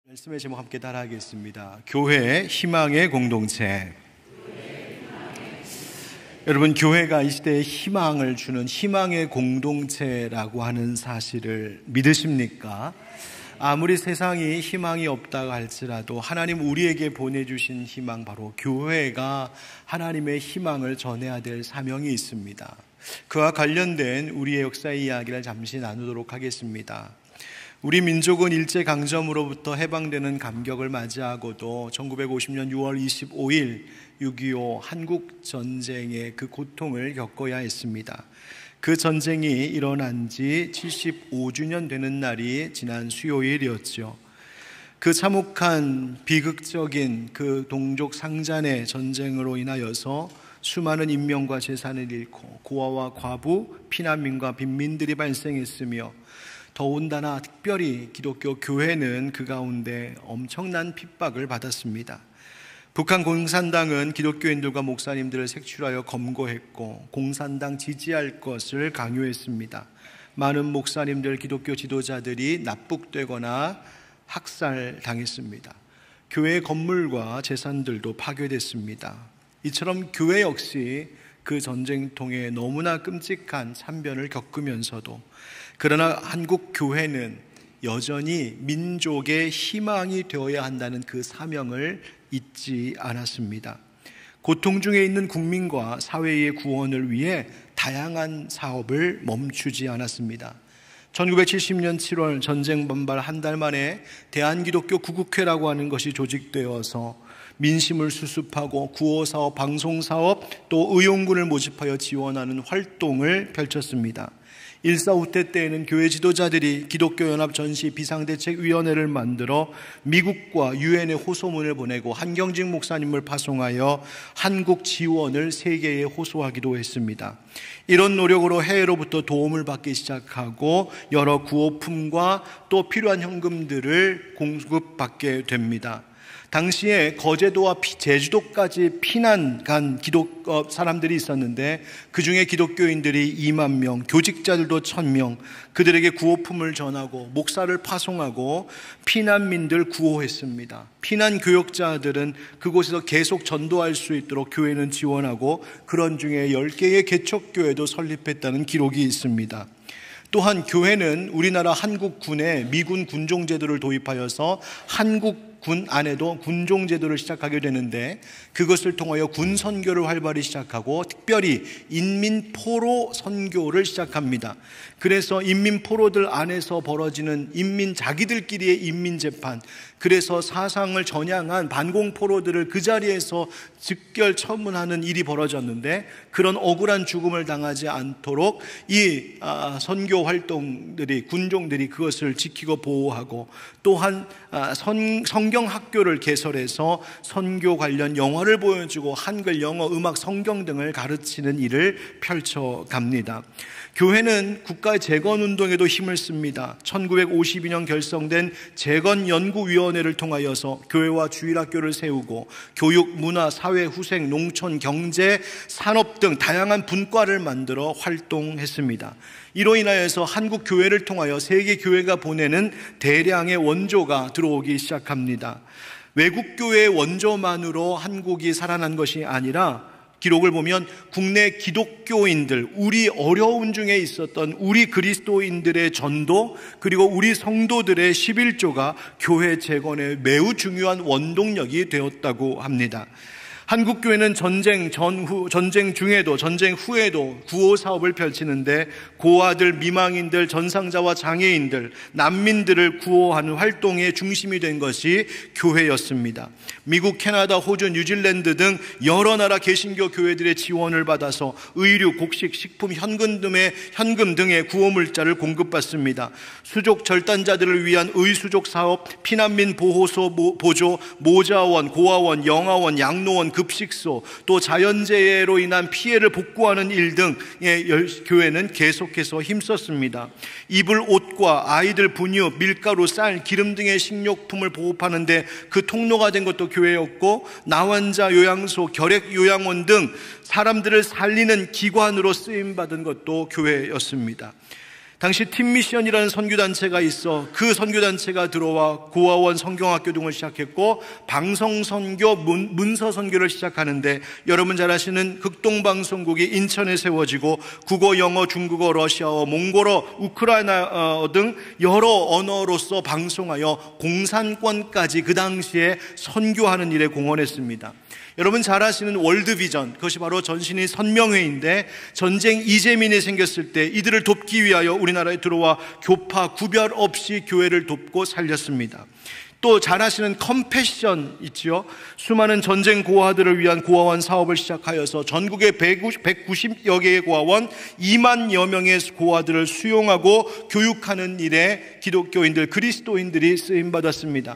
말씀의 제목 함께 따라하겠습니다. 교회 희망의 공동체. 여러분, 교회가 이 시대에 희망을 주는 희망의 공동체라고 하는 사실을 믿으십니까? 아무리 세상이 희망이 없다고 할지라도 하나님 우리에게 보내주신 희망, 바로 교회가 하나님의 희망을 전해야 될 사명이 있습니다. 그와 관련된 우리의 역사의 이야기를 잠시 나누도록 하겠습니다. 우리 민족은 일제강점으로부터 해방되는 감격을 맞이하고도 1950년 6월 25일 6.25 한국전쟁의 그 고통을 겪어야 했습니다. 그 전쟁이 일어난 지 75주년 되는 날이 지난 수요일이었죠. 그 참혹한 비극적인 그 동족 상잔의 전쟁으로 인하여서 수많은 인명과 재산을 잃고 고아와 과부, 피난민과 빈민들이 발생했으며 더군다나 특별히 기독교 교회는 그 가운데 엄청난 핍박을 받았습니다. 북한 공산당은 기독교인들과 목사님들을 색출하여 검거했고 공산당 지지할 것을 강요했습니다. 많은 목사님들, 기독교 지도자들이 납북되거나 학살당했습니다. 교회 건물과 재산들도 파괴됐습니다. 이처럼 교회 역시 그 전쟁통에 너무나 끔찍한 참변을 겪으면서도, 그러나 한국 교회는 여전히 민족의 희망이 되어야 한다는 그 사명을 잊지 않았습니다. 고통 중에 있는 국민과 사회의 구원을 위해 다양한 사업을 멈추지 않았습니다. 1970년 7월 전쟁 반발 한 달 만에 대한기독교 구국회라고 하는 것이 조직되어서 민심을 수습하고 구호사업, 방송사업, 또 의용군을 모집하여 지원하는 활동을 펼쳤습니다. 1.4 후퇴 때에는 교회 지도자들이 기독교연합전시 비상대책위원회를 만들어 미국과 유엔에 호소문을 보내고 한경직 목사님을 파송하여 한국 지원을 세계에 호소하기도 했습니다. 이런 노력으로 해외로부터 도움을 받기 시작하고 여러 구호품과 또 필요한 현금들을 공급받게 됩니다. 당시에 거제도와 제주도까지 피난 간 사람들이 있었는데 그 중에 기독교인들이 2만 명, 교직자들도 1,000명, 그들에게 구호품을 전하고 목사를 파송하고 피난민들 구호했습니다. 피난 교역자들은 그곳에서 계속 전도할 수 있도록 교회는 지원하고 그런 중에 10개의 개척교회도 설립했다는 기록이 있습니다. 또한 교회는 우리나라 한국군에 미군 군종제도를 도입하여서 한국군 안에도 군종제도를 시작하게 되는데, 그것을 통하여 군 선교를 활발히 시작하고 특별히 인민포로 선교를 시작합니다. 그래서 인민포로들 안에서 벌어지는 자기들끼리의 인민재판, 그래서 사상을 전향한 반공포로들을 그 자리에서 즉결 처분하는 일이 벌어졌는데, 그런 억울한 죽음을 당하지 않도록 이 선교 활동들이, 군종들이 그것을 지키고 보호하고, 또한 성경학교를 개설해서 선교 관련 영화를 보여주고 한글, 영어, 음악, 성경 등을 가르치는 일을 펼쳐갑니다. 교회는 국가의 재건운동에도 힘을 씁니다. 1952년 결성된 재건연구위원회를 통하여서 교회와 주일학교를 세우고 교육, 문화, 사회, 후생, 농촌, 경제, 산업 등 다양한 분과를 만들어 활동했습니다. 이로 인하여서 한국 교회를 통하여 세계 교회가 보내는 대량의 원조가 들어오기 시작합니다. 외국 교회의 원조만으로 한국이 살아난 것이 아니라 기록을 보면 국내 기독교인들, 우리 어려움 중에 있었던 우리 그리스도인들의 전도, 그리고 우리 성도들의 11조가 교회 재건에 매우 중요한 원동력이 되었다고 합니다. 한국교회는 전쟁 중에도 전쟁 후에도 구호 사업을 펼치는데 고아들, 미망인들, 전상자와 장애인들, 난민들을 구호하는 활동의 중심이 된 것이 교회였습니다. 미국, 캐나다, 호주, 뉴질랜드 등 여러 나라 개신교 교회들의 지원을 받아서 의류, 곡식, 식품, 현금 등의 구호물자를 공급받습니다. 수족 절단자들을 위한 의수족 사업, 피난민 보호소 보조, 모자원, 고아원, 영아원, 양로원, 급식소, 또 자연재해로 인한 피해를 복구하는 일 등의 교회는 계속해서 힘썼습니다. 입을 옷과 아이들 분유, 밀가루, 쌀, 기름 등의 식료품을 보급하는데 그 통로가 된 것도 교회였고, 나환자 요양소, 결핵 요양원 등 사람들을 살리는 기관으로 쓰임받은 것도 교회였습니다. 당시 팀미션이라는 선교단체가 있어 그 선교단체가 들어와 고아원 성경학교 등을 시작했고 방송선교, 문서선교를 시작하는데 여러분 잘 아시는 극동방송국이 인천에 세워지고 국어, 영어, 중국어, 러시아어, 몽골어, 우크라이나어 등 여러 언어로서 방송하여 공산권까지 그 당시에 선교하는 일에 공헌했습니다. 여러분 잘 아시는 월드비전, 그것이 바로 전신인 선명회인데 전쟁 이재민이 생겼을 때 이들을 돕기 위하여 우리나라에 들어와 교파 구별 없이 교회를 돕고 살렸습니다. 또 잘 아시는 컴패션 있죠. 수많은 전쟁 고아들을 위한 고아원 사업을 시작하여서 전국의 190여 개의 고아원 2만여 명의 고아들을 수용하고 교육하는 일에 기독교인들, 그리스도인들이 쓰임받았습니다.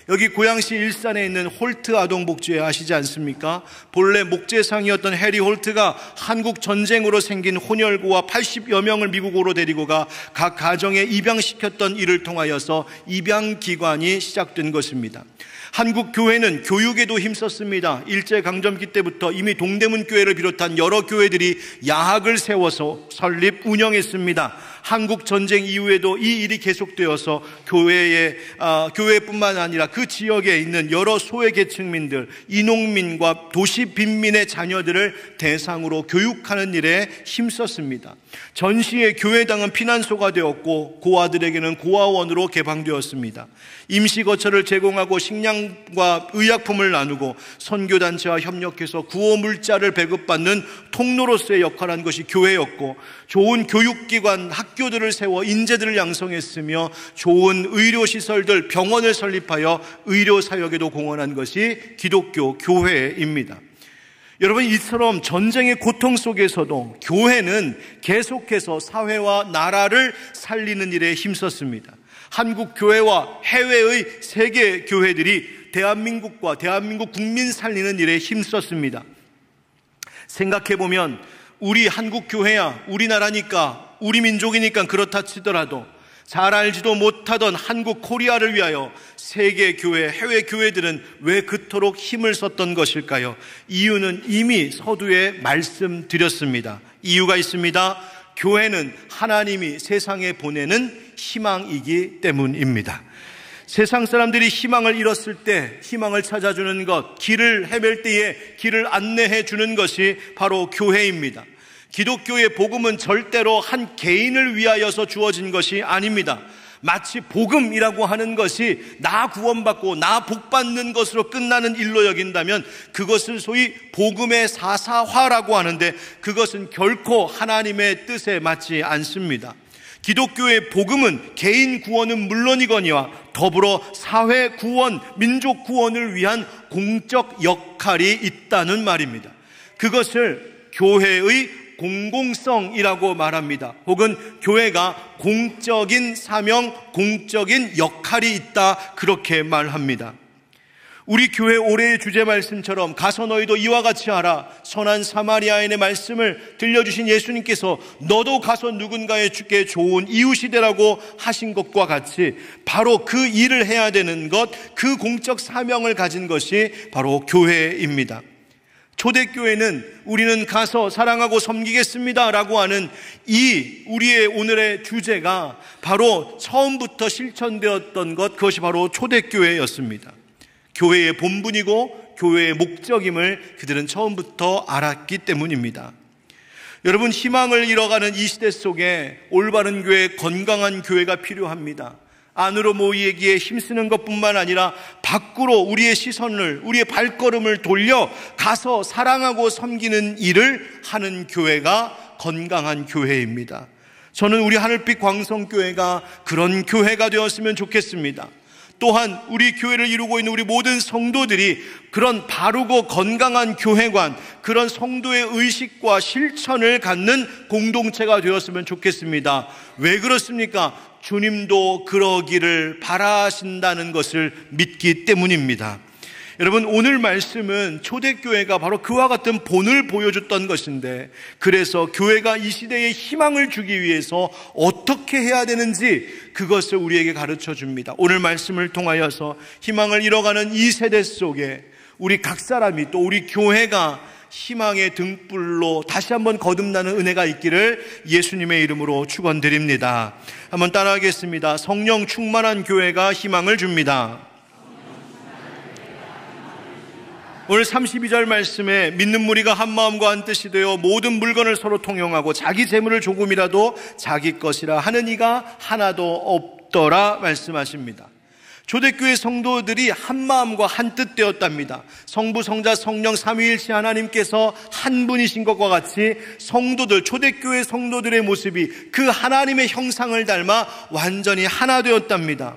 여기 고양시 일산에 있는 홀트 아동복지회 아시지 않습니까? 본래 목재상이었던 해리 홀트가 한국 전쟁으로 생긴 혼혈고아 80여 명을 미국으로 데리고 가 각 가정에 입양시켰던 일을 통하여서 입양기관이 시작된 것입니다. 한국 교회는 교육에도 힘썼습니다. 일제강점기 때부터 이미 동대문 교회를 비롯한 여러 교회들이 야학을 세워서 설립, 운영했습니다. 한국 전쟁 이후에도 이 일이 계속되어서 교회뿐만 아니라 그 지역에 있는 여러 소외계층민들, 이농민과 도시 빈민의 자녀들을 대상으로 교육하는 일에 힘썼습니다. 전시의 교회당은 피난소가 되었고 고아들에게는 고아원으로 개방되었습니다. 임시거처를 제공하고 식량과 의약품을 나누고 선교단체와 협력해서 구호물자를 배급받는 통로로서의 역할을 한 것이 교회였고, 좋은 교육기관, 학교들을 세워 인재들을 양성했으며 좋은 의료시설들, 병원을 설립하여 의료사역에도 공헌한 것이 기독교 교회입니다. 여러분, 이처럼 전쟁의 고통 속에서도 교회는 계속해서 사회와 나라를 살리는 일에 힘썼습니다. 한국 교회와 해외의 세계 교회들이 대한민국과 대한민국 국민 살리는 일에 힘썼습니다. 생각해보면 우리 한국 교회야 우리나라니까 우리 민족이니까 그렇다 치더라도 잘 알지도 못하던 한국 코리아를 위하여 세계 교회, 해외 교회들은 왜 그토록 힘을 썼던 것일까요? 이유는 이미 서두에 말씀드렸습니다. 이유가 있습니다. 교회는 하나님이 세상에 보내는 희망이기 때문입니다. 세상 사람들이 희망을 잃었을 때 희망을 찾아주는 것, 길을 헤맬 때에 길을 안내해 주는 것이 바로 교회입니다. 기독교의 복음은 절대로 한 개인을 위하여서 주어진 것이 아닙니다. 마치 복음이라고 하는 것이 나 구원받고 나 복받는 것으로 끝나는 일로 여긴다면 그것을 소위 복음의 사사화라고 하는데 그것은 결코 하나님의 뜻에 맞지 않습니다. 기독교의 복음은 개인 구원은 물론이거니와 더불어 사회 구원, 민족 구원을 위한 공적 역할이 있다는 말입니다. 그것을 교회의 공공성이라고 말합니다. 혹은 교회가 공적인 사명, 공적인 역할이 있다, 그렇게 말합니다. 우리 교회 올해의 주제 말씀처럼 가서 너희도 이와 같이 하라, 선한 사마리아인의 말씀을 들려주신 예수님께서 너도 가서 누군가에게 좋은 이웃이 되라고 하신 것과 같이 바로 그 일을 해야 되는 것, 그 공적 사명을 가진 것이 바로 교회입니다. 초대교회는 우리는 가서 사랑하고 섬기겠습니다 라고 하는 이 우리의 오늘의 주제가 바로 처음부터 실천되었던 것, 그것이 바로 초대교회였습니다. 교회의 본분이고 교회의 목적임을 그들은 처음부터 알았기 때문입니다. 여러분, 희망을 잃어가는 이 시대 속에 올바른 교회, 건강한 교회가 필요합니다. 안으로 모이기에 힘쓰는 것뿐만 아니라 밖으로 우리의 시선을, 우리의 발걸음을 돌려 가서 사랑하고 섬기는 일을 하는 교회가 건강한 교회입니다. 저는 우리 하늘빛 광성교회가 그런 교회가 되었으면 좋겠습니다. 또한 우리 교회를 이루고 있는 우리 모든 성도들이 그런 바르고 건강한 교회관, 그런 성도의 의식과 실천을 갖는 공동체가 되었으면 좋겠습니다. 왜 그렇습니까? 주님도 그러기를 바라신다는 것을 믿기 때문입니다. 여러분, 오늘 말씀은 초대교회가 바로 그와 같은 본을 보여줬던 것인데, 그래서 교회가 이 시대에 희망을 주기 위해서 어떻게 해야 되는지 그것을 우리에게 가르쳐 줍니다. 오늘 말씀을 통하여서 희망을 잃어가는 이 세대 속에 우리 각 사람이, 또 우리 교회가 희망의 등불로 다시 한번 거듭나는 은혜가 있기를 예수님의 이름으로 축원드립니다. 한번 따라하겠습니다. 성령 충만한 교회가 희망을 줍니다. 오늘 32절 말씀에 믿는 무리가 한 마음과 한 뜻이 되어 모든 물건을 서로 통용하고 자기 재물을 조금이라도 자기 것이라 하는 이가 하나도 없더라 말씀하십니다. 초대교회 성도들이 한 마음과 한 뜻 되었답니다. 성부, 성자, 성령 삼위일체 하나님께서 한 분이신 것과 같이 성도들, 초대교회 성도들의 모습이 그 하나님의 형상을 닮아 완전히 하나 되었답니다.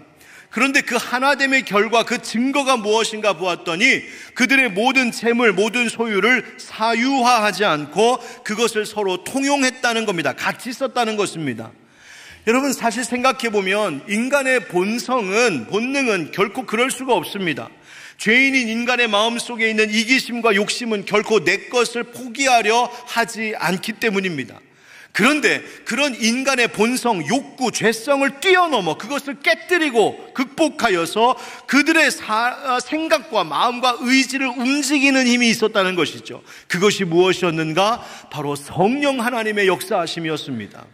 그런데 그 하나됨의 결과, 그 증거가 무엇인가 보았더니 그들의 모든 재물, 모든 소유를 사유화하지 않고 그것을 서로 통용했다는 겁니다. 같이 썼다는 것입니다. 여러분, 사실 생각해보면 인간의 본능은 결코 그럴 수가 없습니다. 죄인인 인간의 마음속에 있는 이기심과 욕심은 결코 내 것을 포기하려 하지 않기 때문입니다. 그런데 그런 인간의 본성, 욕구, 죄성을 뛰어넘어 그것을 깨뜨리고 극복하여서 그들의 생각과 마음과 의지를 움직이는 힘이 있었다는 것이죠. 그것이 무엇이었는가? 바로 성령 하나님의 역사하심이었습니다.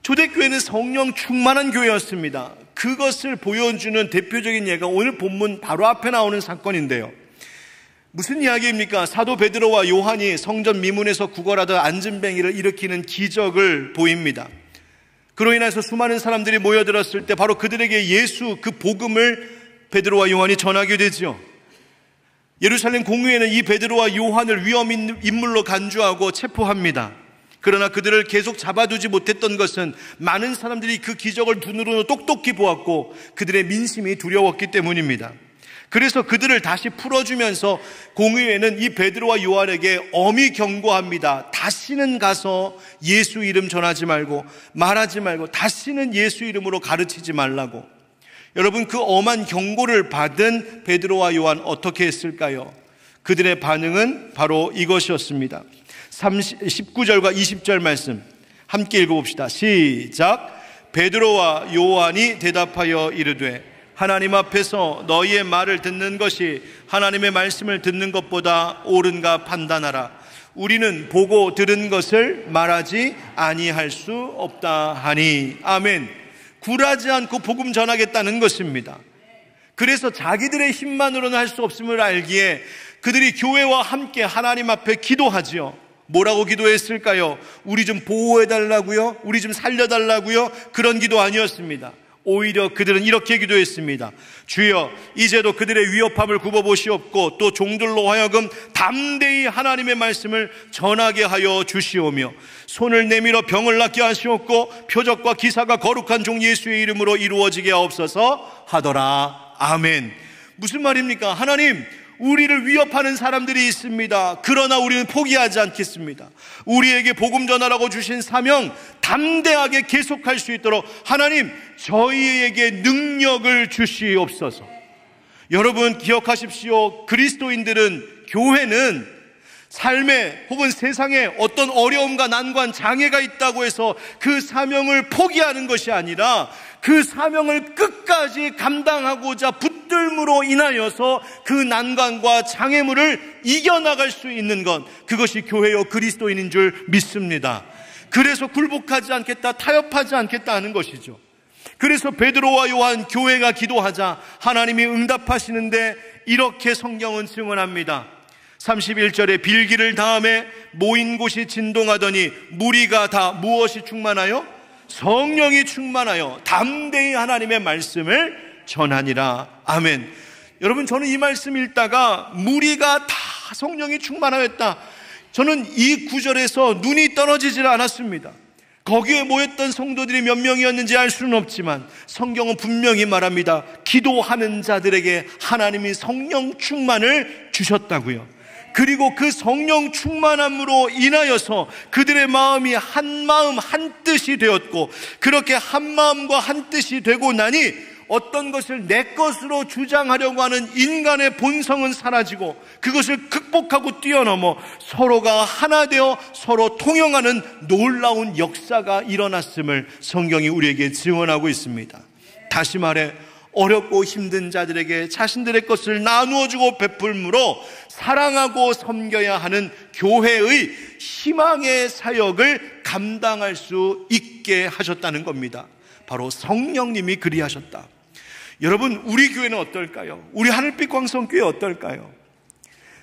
초대교회는 성령 충만한 교회였습니다. 그것을 보여주는 대표적인 예가 오늘 본문 바로 앞에 나오는 사건인데요. 무슨 이야기입니까? 사도 베드로와 요한이 성전 미문에서 구걸하던 안진뱅이를 일으키는 기적을 보입니다. 그로 인해서 수많은 사람들이 모여들었을 때 바로 그들에게 예수 그 복음을 베드로와 요한이 전하게 되죠. 예루살렘 공회에는 이 베드로와 요한을 위험 인물로 간주하고 체포합니다. 그러나 그들을 계속 잡아두지 못했던 것은 많은 사람들이 그 기적을 눈으로 똑똑히 보았고 그들의 민심이 두려웠기 때문입니다. 그래서 그들을 다시 풀어주면서 공의회는 이 베드로와 요한에게 엄히 경고합니다. 다시는 가서 예수 이름 전하지 말고 말하지 말고 다시는 예수 이름으로 가르치지 말라고. 여러분, 그 엄한 경고를 받은 베드로와 요한 어떻게 했을까요? 그들의 반응은 바로 이것이었습니다. 19절과 20절 말씀 함께 읽어봅시다. 시작. 베드로와 요한이 대답하여 이르되 하나님 앞에서 너희의 말을 듣는 것이 하나님의 말씀을 듣는 것보다 옳은가 판단하라. 우리는 보고 들은 것을 말하지 아니할 수 없다 하니. 아멘. 굴하지 않고 복음 전하겠다는 것입니다. 그래서 자기들의 힘만으로는 할 수 없음을 알기에 그들이 교회와 함께 하나님 앞에 기도하지요. 뭐라고 기도했을까요? 우리 좀 보호해달라고요? 우리 좀 살려달라고요? 그런 기도 아니었습니다. 오히려 그들은 이렇게 기도했습니다. 주여, 이제도 그들의 위협함을 굽어보시옵고 또 종들로 하여금 담대히 하나님의 말씀을 전하게 하여 주시오며 손을 내밀어 병을 낫게 하시옵고 표적과 기사가 거룩한 종 예수의 이름으로 이루어지게 하옵소서 하더라. 아멘. 무슨 말입니까? 하나님, 우리를 위협하는 사람들이 있습니다. 그러나 우리는 포기하지 않겠습니다. 우리에게 복음 전하라고 주신 사명 담대하게 계속할 수 있도록 하나님, 저희에게 능력을 주시옵소서. 여러분 기억하십시오. 그리스도인들은, 교회는 삶에 혹은 세상에 어떤 어려움과 난관, 장애가 있다고 해서 그 사명을 포기하는 것이 아니라 그 사명을 끝까지 감당하고자 붙들므로 인하여서 그 난관과 장애물을 이겨나갈 수 있는 것, 그것이 교회요 그리스도인인 줄 믿습니다. 그래서 굴복하지 않겠다, 타협하지 않겠다 하는 것이죠. 그래서 베드로와 요한 교회가 기도하자 하나님이 응답하시는데 이렇게 성경은 증언합니다. 31절에 빌기를 다음에 모인 곳이 진동하더니 무리가 다 무엇이 충만하여? 성령이 충만하여 담대히 하나님의 말씀을 전하니라. 아멘. 여러분, 저는 이 말씀 읽다가 무리가 다 성령이 충만하였다, 저는 이 구절에서 눈이 떨어지질 않았습니다. 거기에 모였던 성도들이 몇 명이었는지 알 수는 없지만 성경은 분명히 말합니다. 기도하는 자들에게 하나님이 성령 충만을 주셨다고요. 그리고 그 성령 충만함으로 인하여서 그들의 마음이 한 마음 한 뜻이 되었고, 그렇게 한 마음과 한 뜻이 되고 나니 어떤 것을 내 것으로 주장하려고 하는 인간의 본성은 사라지고 그것을 극복하고 뛰어넘어 서로가 하나 되어 서로 통용하는 놀라운 역사가 일어났음을 성경이 우리에게 증언하고 있습니다. 다시 말해 어렵고 힘든 자들에게 자신들의 것을 나누어주고 베풀므로 사랑하고 섬겨야 하는 교회의 희망의 사역을 감당할 수 있게 하셨다는 겁니다. 바로 성령님이 그리하셨다. 여러분, 우리 교회는 어떨까요? 우리 하늘빛 광성교회 어떨까요?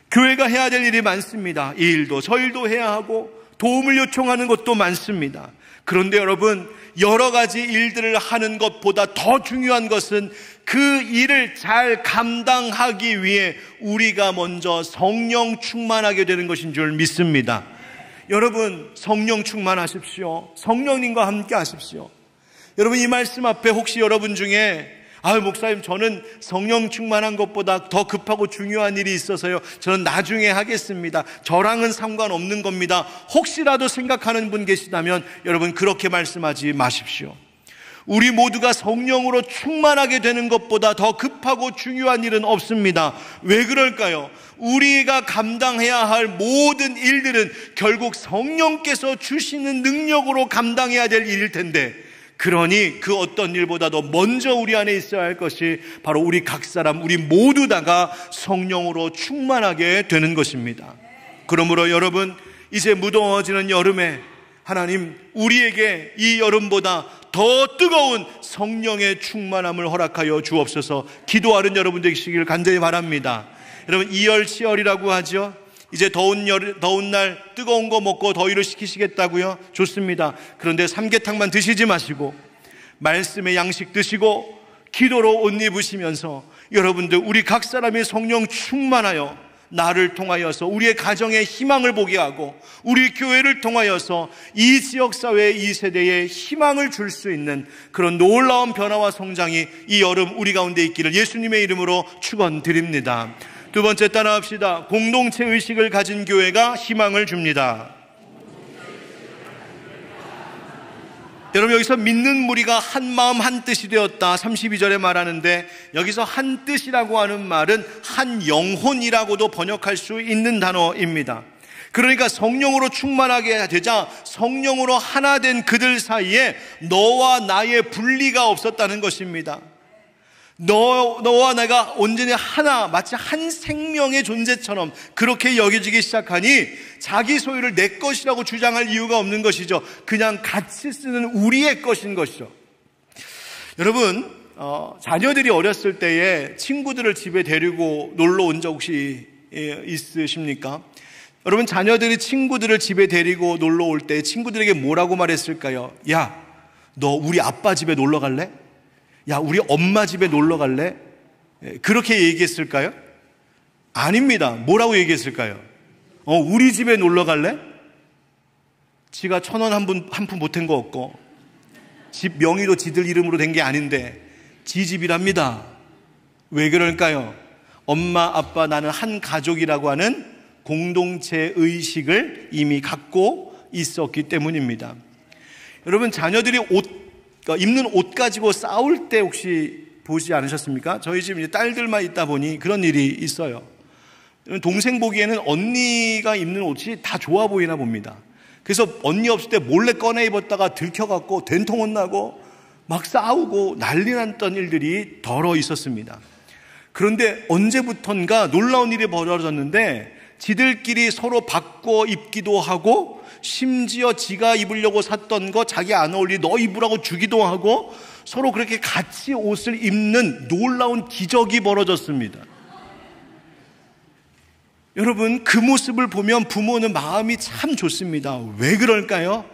교회가 해야 될 일이 많습니다. 이 일도 저 일도 해야 하고 도움을 요청하는 것도 많습니다. 그런데 여러분, 여러 가지 일들을 하는 것보다 더 중요한 것은 그 일을 잘 감당하기 위해 우리가 먼저 성령 충만하게 되는 것인 줄 믿습니다. 여러분, 성령 충만하십시오. 성령님과 함께 하십시오. 여러분, 이 말씀 앞에 혹시 여러분 중에 목사님, 저는 성령 충만한 것보다 더 급하고 중요한 일이 있어서요, 저는 나중에 하겠습니다, 저랑은 상관없는 겁니다, 혹시라도 생각하는 분 계시다면 여러분, 그렇게 말씀하지 마십시오. 우리 모두가 성령으로 충만하게 되는 것보다 더 급하고 중요한 일은 없습니다. 왜 그럴까요? 우리가 감당해야 할 모든 일들은 결국 성령께서 주시는 능력으로 감당해야 될 일일 텐데, 그러니 그 어떤 일보다도 먼저 우리 안에 있어야 할 것이 바로 우리 각 사람, 우리 모두 다가 성령으로 충만하게 되는 것입니다. 그러므로 여러분, 이제 무더워지는 여름에 하나님, 우리에게 이 여름보다 더 뜨거운 성령의 충만함을 허락하여 주옵소서. 기도하는 여러분 되시길 간절히 바랍니다. 여러분, 이열치열이라고 하죠. 이제 더운 날 뜨거운 거 먹고 더위를 식히시겠다고요? 좋습니다. 그런데 삼계탕만 드시지 마시고 말씀의 양식 드시고 기도로 옷 입으시면서 여러분들, 우리 각 사람이 성령 충만하여 나를 통하여서 우리의 가정에 희망을 보게 하고 우리 교회를 통하여서 이 지역사회, 이 세대에 희망을 줄 수 있는 그런 놀라운 변화와 성장이 이 여름 우리 가운데 있기를 예수님의 이름으로 축원드립니다. 두 번째, 따라합시다. 공동체 의식을 가진 교회가 희망을 줍니다. 여러분, 여기서 믿는 무리가 한 마음 한 뜻이 되었다 32절에 말하는데, 여기서 한 뜻이라고 하는 말은 한 영혼이라고도 번역할 수 있는 단어입니다. 그러니까 성령으로 충만하게 되자 성령으로 하나 된 그들 사이에 너와 나의 분리가 없었다는 것입니다. 너와 내가 온전히 하나, 마치 한 생명의 존재처럼 그렇게 여겨지기 시작하니 자기 소유를 내 것이라고 주장할 이유가 없는 것이죠. 그냥 같이 쓰는 우리의 것인 것이죠. 여러분, 자녀들이 어렸을 때에 친구들을 집에 데리고 놀러 온 적 혹시 있으십니까? 여러분, 자녀들이 친구들을 집에 데리고 놀러 올 때 친구들에게 뭐라고 말했을까요? 야, 너 우리 아빠 집에 놀러 갈래? 야, 우리 엄마 집에 놀러 갈래? 그렇게 얘기했을까요? 아닙니다. 뭐라고 얘기했을까요? 우리 집에 놀러 갈래? 지가 1,000원 한 푼 보탠 거 없고 집 명의도 지들 이름으로 된 게 아닌데 지 집이랍니다. 왜 그럴까요? 엄마, 아빠, 나는 한 가족이라고 하는 공동체 의식을 이미 갖고 있었기 때문입니다. 여러분, 자녀들이 입는 옷 가지고 싸울 때 혹시 보지 않으셨습니까? 저희 집 이제 딸들만 있다 보니 그런 일이 있어요. 동생 보기에는 언니가 입는 옷이 다 좋아 보이나 봅니다. 그래서 언니 없을 때 몰래 꺼내 입었다가 들켜갖고 된통 혼나고 막 싸우고 난리 났던 일들이 덜어 있었습니다. 그런데 언제부턴가 놀라운 일이 벌어졌는데 지들끼리 서로 바꿔 입기도 하고 심지어 지가 입으려고 샀던 거 자기 안 어울리 너 입으라고 주기도 하고 서로 그렇게 같이 옷을 입는 놀라운 기적이 벌어졌습니다. 여러분, 그 모습을 보면 부모는 마음이 참 좋습니다. 왜 그럴까요?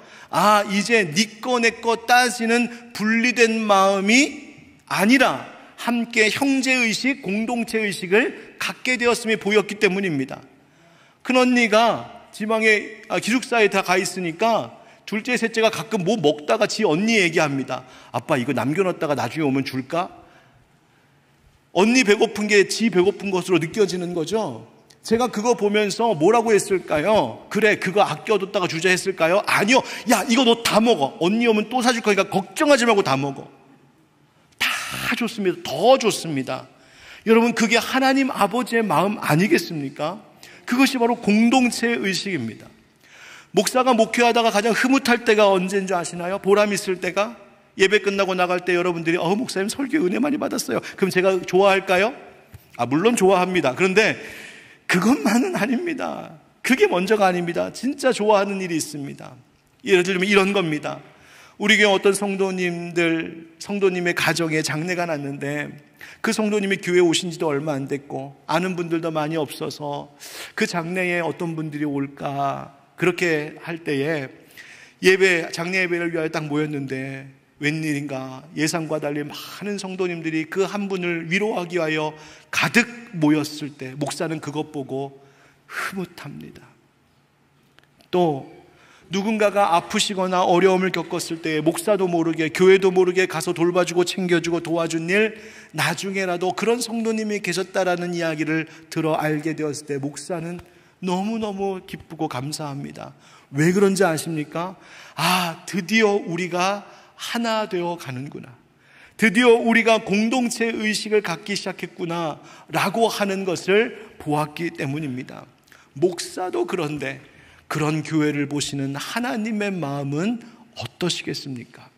이제 네 거 내 거 따지는 분리된 마음이 아니라 함께 형제의식, 공동체의식을 갖게 되었음이 보였기 때문입니다. 큰언니가 지방에 기숙사에 다 가 있으니까 둘째, 셋째가 가끔 뭐 먹다가 지 언니 얘기합니다. 아빠 이거 남겨놨다가 나중에 오면 줄까? 언니 배고픈 게 지 배고픈 것으로 느껴지는 거죠. 제가 그거 보면서 뭐라고 했을까요? 그래, 그거 아껴뒀다가 주자 했을까요? 아니요. 야, 이거 너 다 먹어. 언니 오면 또 사줄 거니까 걱정하지 말고 다 먹어. 다 좋습니다. 더 좋습니다. 여러분, 그게 하나님 아버지의 마음 아니겠습니까? 그것이 바로 공동체 의식입니다. 목사가 목회하다가 가장 흐뭇할 때가 언제인 줄 아시나요? 보람 있을 때가? 예배 끝나고 나갈 때 여러분들이 목사님 설교 은혜 많이 받았어요. 그럼 제가 좋아할까요? 물론 좋아합니다. 그런데 그것만은 아닙니다. 그게 먼저가 아닙니다. 진짜 좋아하는 일이 있습니다. 예를 들면 이런 겁니다. 우리 교회 어떤 성도님의 가정에 장례가 났는데 그 성도님이 교회에 오신 지도 얼마 안 됐고 아는 분들도 많이 없어서 그 장례에 어떤 분들이 올까 그렇게 할 때에 장례 예배를 위하여 딱 모였는데 웬일인가 예상과 달리 많은 성도님들이 그 한 분을 위로하기 위하여 가득 모였을 때 목사는 그것 보고 흐뭇합니다. 또 누군가가 아프시거나 어려움을 겪었을 때 목사도 모르게 교회도 모르게 가서 돌봐주고 챙겨주고 도와준 일 나중에라도 그런 성도님이 계셨다라는 이야기를 들어 알게 되었을 때 목사는 너무너무 기쁘고 감사합니다. 왜 그런지 아십니까? 드디어 우리가 하나 되어 가는구나, 드디어 우리가 공동체 의식을 갖기 시작했구나 라고 하는 것을 보았기 때문입니다. 목사도 그런데 그런 교회를 보시는 하나님의 마음은 어떠시겠습니까?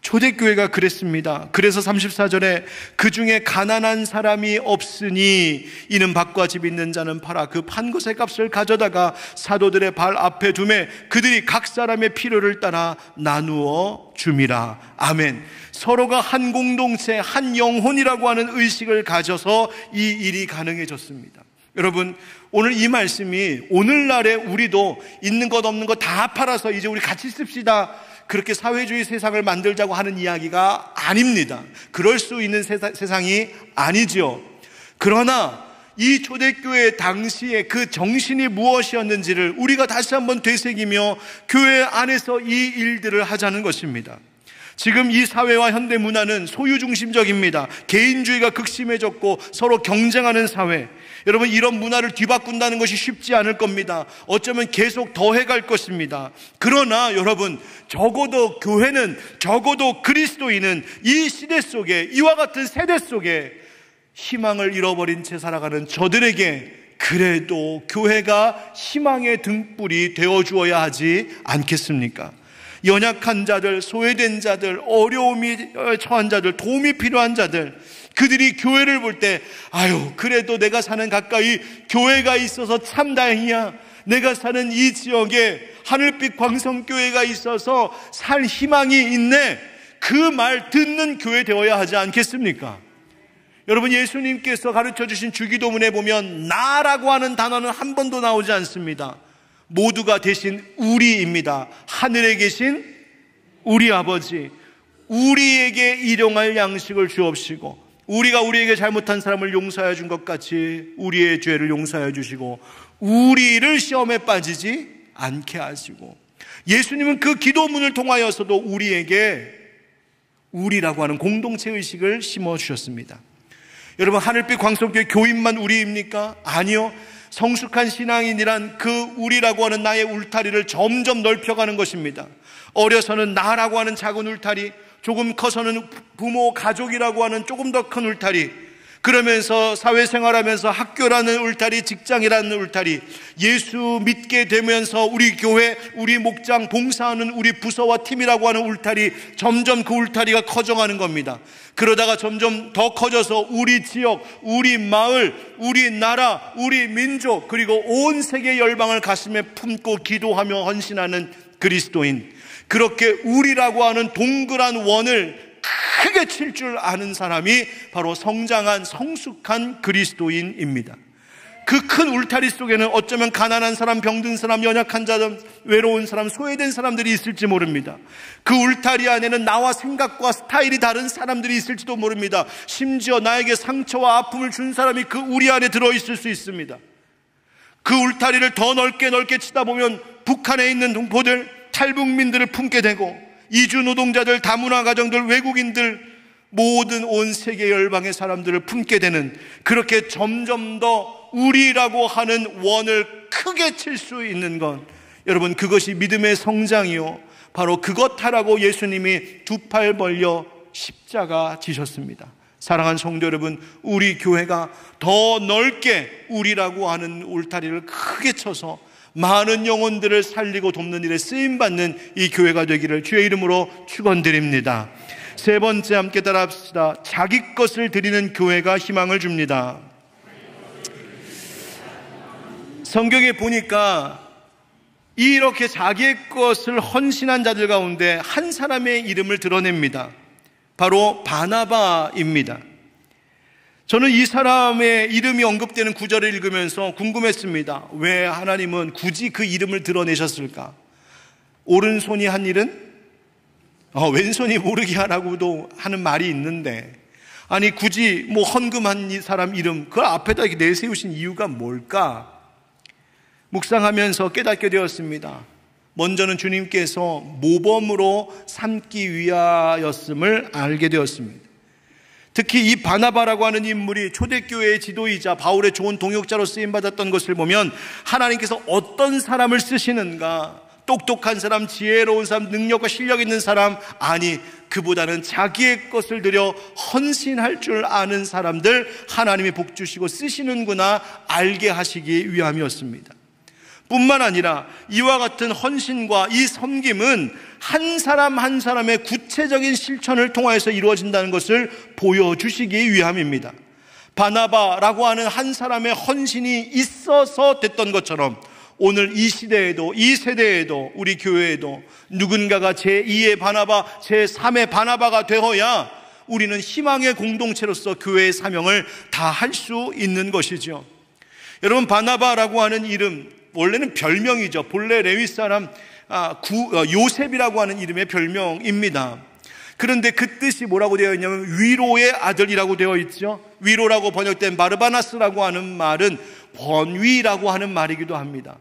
초대교회가 그랬습니다. 그래서 34절에 그 중에 가난한 사람이 없으니 이는 밭과 집 있는 자는 팔아 그 판 것의 값을 가져다가 사도들의 발 앞에 두매 그들이 각 사람의 필요를 따라 나누어 줌이라. 아멘. 서로가 한 공동체, 한 영혼이라고 하는 의식을 가져서 이 일이 가능해졌습니다. 여러분, 오늘 이 말씀이 오늘날에 우리도 있는 것 없는 것 다 팔아서 이제 우리 같이 씁시다, 그렇게 사회주의 세상을 만들자고 하는 이야기가 아닙니다. 그럴 수 있는 세상이 아니죠. 그러나 이 초대교회 당시에 그 정신이 무엇이었는지를 우리가 다시 한번 되새기며 교회 안에서 이 일들을 하자는 것입니다. 지금 이 사회와 현대 문화는 소유중심적입니다. 개인주의가 극심해졌고 서로 경쟁하는 사회. 여러분, 이런 문화를 뒤바꾼다는 것이 쉽지 않을 겁니다. 어쩌면 계속 더해갈 것입니다. 그러나 여러분, 적어도 교회는, 적어도 그리스도인은 이 시대 속에, 이와 같은 세대 속에 희망을 잃어버린 채 살아가는 저들에게 그래도 교회가 희망의 등불이 되어주어야 하지 않겠습니까? 연약한 자들, 소외된 자들, 어려움이 처한 자들, 도움이 필요한 자들, 그들이 교회를 볼 때 그래도 내가 사는 가까이 교회가 있어서 참 다행이야, 내가 사는 이 지역에 하늘빛 광성교회가 있어서 살 희망이 있네, 그 말 듣는 교회 되어야 하지 않겠습니까? 여러분, 예수님께서 가르쳐 주신 주기도문에 보면 나라고 하는 단어는 한 번도 나오지 않습니다. 모두가 대신 우리입니다. 하늘에 계신 우리 아버지, 우리에게 일용할 양식을 주옵시고, 우리가 우리에게 잘못한 사람을 용서해 준 것 같이 우리의 죄를 용서해 주시고, 우리를 시험에 빠지지 않게 하시고, 예수님은 그 기도문을 통하여서도 우리에게 우리라고 하는 공동체 의식을 심어주셨습니다. 여러분, 하늘빛 광성교회 교인만 우리입니까? 아니요. 성숙한 신앙인이란 그 우리라고 하는 나의 울타리를 점점 넓혀가는 것입니다. 어려서는 나라고 하는 작은 울타리, 조금 커서는 부모, 가족이라고 하는 조금 더 큰 울타리, 그러면서 사회생활하면서 학교라는 울타리, 직장이라는 울타리, 예수 믿게 되면서 우리 교회, 우리 목장, 봉사하는 우리 부서와 팀이라고 하는 울타리, 점점 그 울타리가 커져가는 겁니다. 그러다가 점점 더 커져서 우리 지역, 우리 마을, 우리 나라, 우리 민족, 그리고 온 세계 열방을 가슴에 품고 기도하며 헌신하는 그리스도인, 그렇게 우리라고 하는 동그란 원을 크게 칠 줄 아는 사람이 바로 성장한 성숙한 그리스도인입니다. 그 큰 울타리 속에는 어쩌면 가난한 사람, 병든 사람, 연약한 사람, 외로운 사람, 소외된 사람들이 있을지 모릅니다. 그 울타리 안에는 나와 생각과 스타일이 다른 사람들이 있을지도 모릅니다. 심지어 나에게 상처와 아픔을 준 사람이 그 우리 안에 들어있을 수 있습니다. 그 울타리를 더 넓게 치다 보면 북한에 있는 동포들, 탈북민들을 품게 되고, 이주 노동자들, 다문화 가정들, 외국인들, 모든 온 세계 열방의 사람들을 품게 되는, 그렇게 점점 더 우리라고 하는 원을 크게 칠 수 있는 것, 여러분, 그것이 믿음의 성장이요, 바로 그것 하라고 예수님이 두 팔 벌려 십자가 지셨습니다. 사랑하는 성도 여러분, 우리 교회가 더 넓게 우리라고 하는 울타리를 크게 쳐서 많은 영혼들을 살리고 돕는 일에 쓰임받는 이 교회가 되기를 주의 이름으로 축원드립니다. 세 번째, 함께 따라합시다. 자기 것을 드리는 교회가 희망을 줍니다. 성경에 보니까 이렇게 자기의 것을 헌신한 자들 가운데 한 사람의 이름을 드러냅니다. 바로 바나바입니다. 저는 이 사람의 이름이 언급되는 구절을 읽으면서 궁금했습니다. 왜 하나님은 굳이 그 이름을 드러내셨을까? 오른손이 한 일은 왼손이 모르게 하라고도 하는 말이 있는데, 아니 굳이 헌금한 이 사람 이름 그 앞에다 이렇게 내세우신 이유가 뭘까? 묵상하면서 깨닫게 되었습니다. 먼저는 주님께서 모범으로 삼기 위하였음을 알게 되었습니다. 특히 이 바나바라고 하는 인물이 초대교회의 지도이자 바울의 좋은 동역자로 쓰임받았던 것을 보면 하나님께서 어떤 사람을 쓰시는가, 똑똑한 사람, 지혜로운 사람, 능력과 실력 있는 사람, 아니 그보다는 자기의 것을 들여 헌신할 줄 아는 사람들 하나님이 복 주시고 쓰시는구나 알게 하시기 위함이었습니다. 뿐만 아니라 이와 같은 헌신과 이 섬김은 한 사람 한 사람의 구체적인 실천을 통하여서 이루어진다는 것을 보여주시기 위함입니다. 바나바라고 하는 한 사람의 헌신이 있어서 됐던 것처럼 오늘 이 시대에도, 이 세대에도, 우리 교회에도 누군가가 제2의 바나바, 제3의 바나바가 되어야 우리는 희망의 공동체로서 교회의 사명을 다할 수 있는 것이죠. 여러분, 바나바라고 하는 이름, 원래는 별명이죠. 본래 레위 사람 요셉이라고 하는 이름의 별명입니다. 그런데 그 뜻이 뭐라고 되어 있냐면 위로의 아들이라고 되어 있죠. 위로라고 번역된 바르바나스라고 하는 말은 권위라고 하는 말이기도 합니다.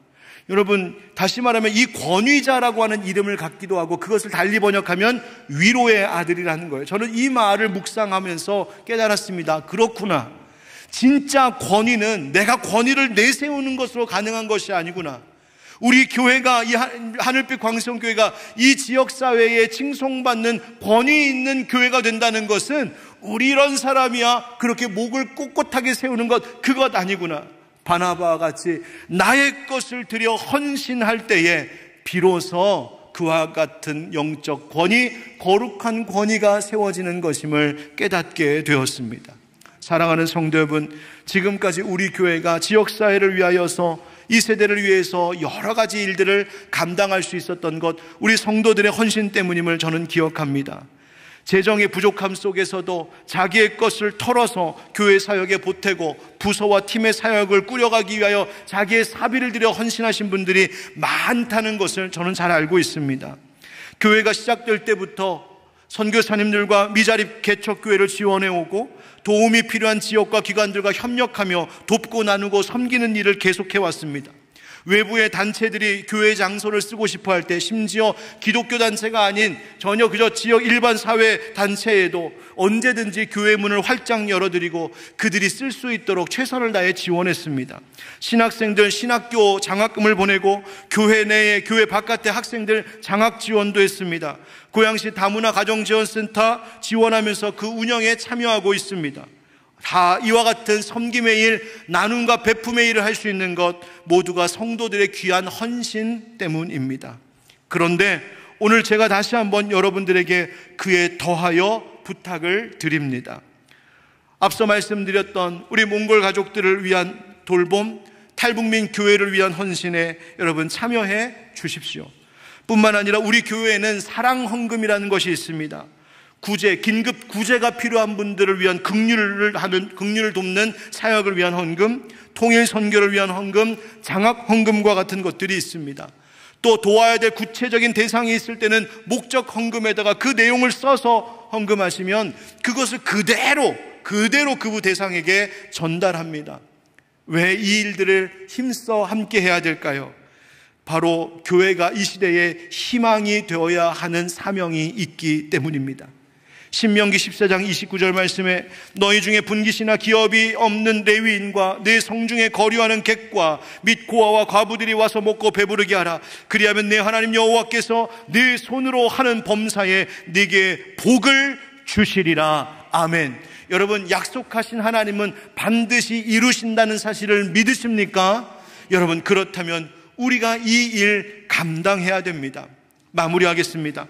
여러분, 다시 말하면 이 권위자라고 하는 이름을 갖기도 하고 그것을 달리 번역하면 위로의 아들이라는 거예요. 저는 이 말을 묵상하면서 깨달았습니다. 그렇구나. 진짜 권위는 내가 권위를 내세우는 것으로 가능한 것이 아니구나. 우리 교회가, 이 하늘빛 광성교회가 이 지역사회에 칭송받는 권위 있는 교회가 된다는 것은 우리 이런 사람이야 그렇게 목을 꼿꼿하게 세우는 그것 아니구나. 바나바와 같이 나의 것을 들여 헌신할 때에 비로소 그와 같은 영적 권위, 거룩한 권위가 세워지는 것임을 깨닫게 되었습니다. 사랑하는 성도 여러분, 지금까지 우리 교회가 지역사회를 위하여서 이 세대를 위해서 여러 가지 일들을 감당할 수 있었던 것, 우리 성도들의 헌신 때문임을 저는 기억합니다. 재정의 부족함 속에서도 자기의 것을 털어서 교회 사역에 보태고 부서와 팀의 사역을 꾸려가기 위하여 자기의 사비를 들여 헌신하신 분들이 많다는 것을 저는 잘 알고 있습니다. 교회가 시작될 때부터 선교사님들과 미자립 개척교회를 지원해오고 도움이 필요한 지역과 기관들과 협력하며 돕고 나누고 섬기는 일을 계속해왔습니다. 외부의 단체들이 교회 장소를 쓰고 싶어 할 때, 심지어 기독교 단체가 아닌 전혀 그저 지역 일반 사회 단체에도 언제든지 교회 문을 활짝 열어드리고 그들이 쓸 수 있도록 최선을 다해 지원했습니다. 신학생들 신학교 장학금을 보내고 교회 내에 교회 바깥의 학생들 장학 지원도 했습니다. 고양시 다문화 가정지원센터 지원하면서 그 운영에 참여하고 있습니다. 다 이와 같은 섬김의 일, 나눔과 베품의 일을 할 수 있는 것 모두가 성도들의 귀한 헌신 때문입니다. 그런데 오늘 제가 다시 한번 여러분들에게 그에 더하여 부탁을 드립니다. 앞서 말씀드렸던 우리 몽골 가족들을 위한 돌봄, 탈북민 교회를 위한 헌신에 여러분 참여해 주십시오. 뿐만 아니라 우리 교회에는 사랑 헌금이라는 것이 있습니다. 긴급 구제가 필요한 분들을 위한 긍휼을 돕는 사역을 위한 헌금, 통일 선교를 위한 헌금, 장학 헌금과 같은 것들이 있습니다. 또 도와야 될 구체적인 대상이 있을 때는 목적 헌금에다가 그 내용을 써서 헌금하시면 그것을 그대로 그 대상에게 전달합니다. 왜 이 일들을 힘써 함께 해야 될까요? 바로 교회가 이 시대에 희망이 되어야 하는 사명이 있기 때문입니다. 신명기 14장 29절 말씀에 너희 중에 분깃이나 기업이 없는 레위인과 내 성중에 거류하는 객과 및 고아와 과부들이 와서 먹고 배부르게 하라. 그리하면 내 하나님 여호와께서 네 손으로 하는 범사에 네게 복을 주시리라. 아멘. 여러분, 약속하신 하나님은 반드시 이루신다는 사실을 믿으십니까? 여러분, 그렇다면 우리가 이 일 감당해야 됩니다. 마무리하겠습니다.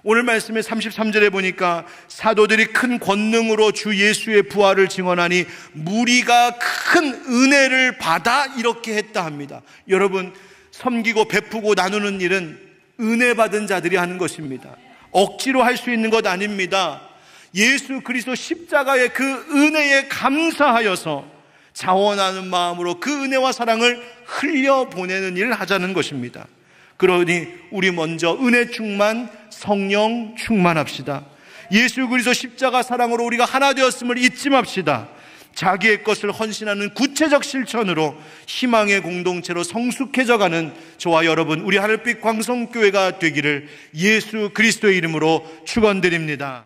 오늘 말씀의 33절에 보니까 사도들이 큰 권능으로 주 예수의 부활을 증언하니 무리가 큰 은혜를 받아 이렇게 했다 합니다. 여러분, 섬기고 베푸고 나누는 일은 은혜 받은 자들이 하는 것입니다. 억지로 할 수 있는 것 아닙니다. 예수 그리스도 십자가의 그 은혜에 감사하여서 자원하는 마음으로 그 은혜와 사랑을 흘려보내는 일을 하자는 것입니다. 그러니 우리 먼저 은혜 충만, 성령 충만합시다. 예수 그리스도 십자가 사랑으로 우리가 하나 되었음을 잊지 맙시다. 자기의 것을 헌신하는 구체적 실천으로 희망의 공동체로 성숙해져가는 저와 여러분, 우리 하늘빛 광성교회가 되기를 예수 그리스도의 이름으로 축원드립니다.